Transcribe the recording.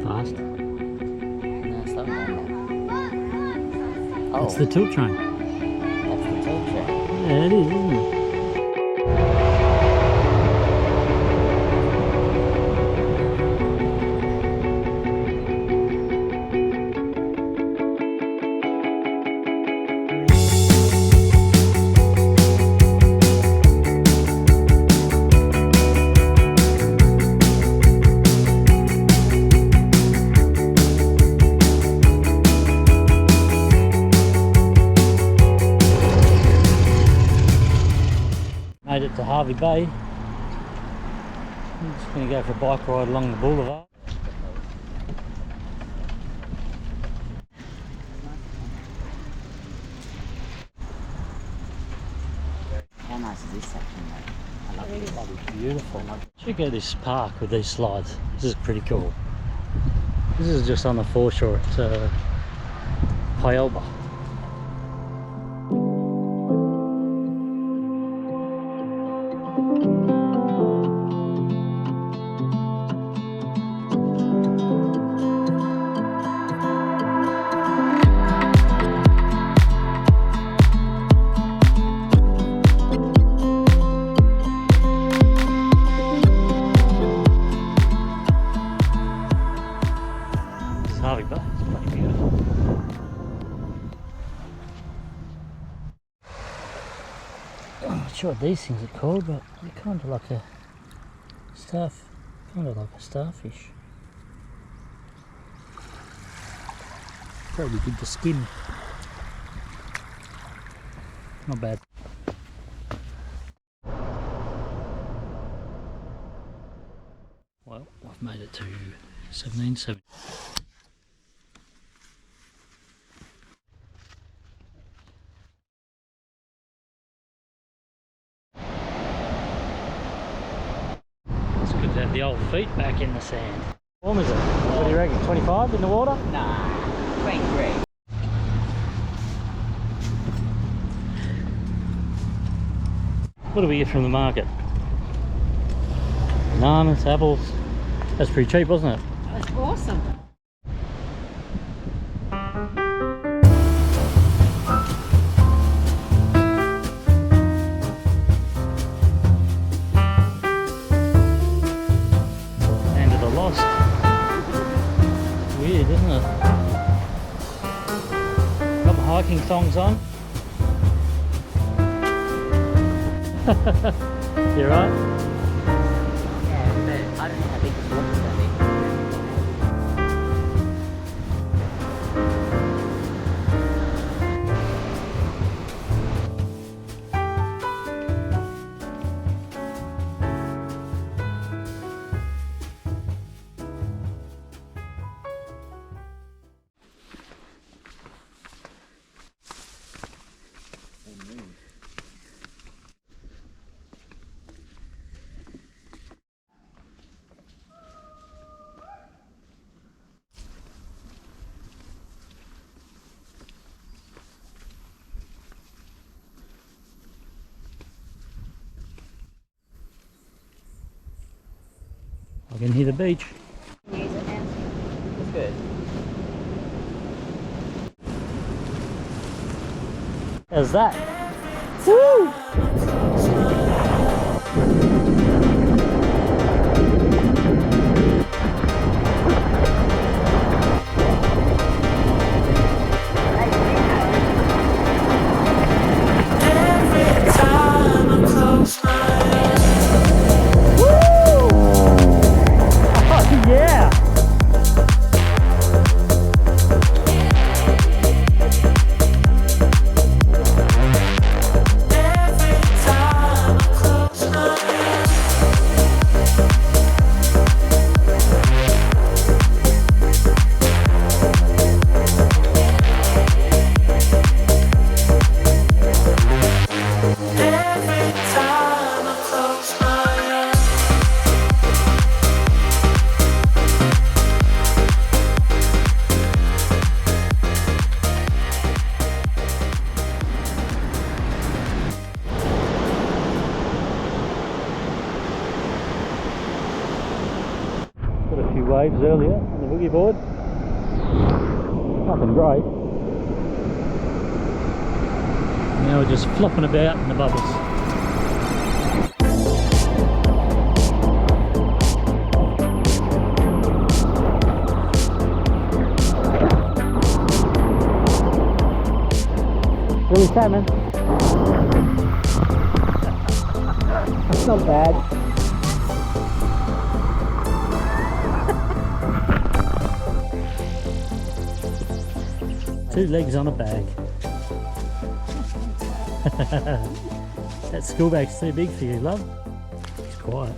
fast. No, slow down. Oh, It's the tilt train. that's the tilt train. Yeah, it is, isn't it? Made it to Hervey Bay. I'm just going to go for a bike ride along the boulevard. How nice is this section though? I love it. It's beautiful. Check out this park with these slides. This is pretty cool. This is just on the foreshore at Pyelba. Hervey Bay, it's bloody beautiful. I'm not sure what these things are called, but they're kind of like a starfish. Probably good to skin. Not bad. Well, I've made it to 1770. It's good to have the old feet back in the sand. How warm is it? What do you reckon? 25 in the water? Nah, 23. What do we get from the market? Bananas, apples. That's pretty cheap, wasn't it? That's awesome. Land of the Lost. Weird, isn't it? Got my hiking thongs on. You right? Yeah, but I don't know how big this water's gonna be. I can hear the beach. Use it now. It's good. How's that? Woo! Yeah! Got a few waves earlier on the boogie board. Nothing great. Now we're just flopping about in the bubbles. Really salmon. That's not bad. Two legs on a bag. That school bag's too big for you, love. It's quiet.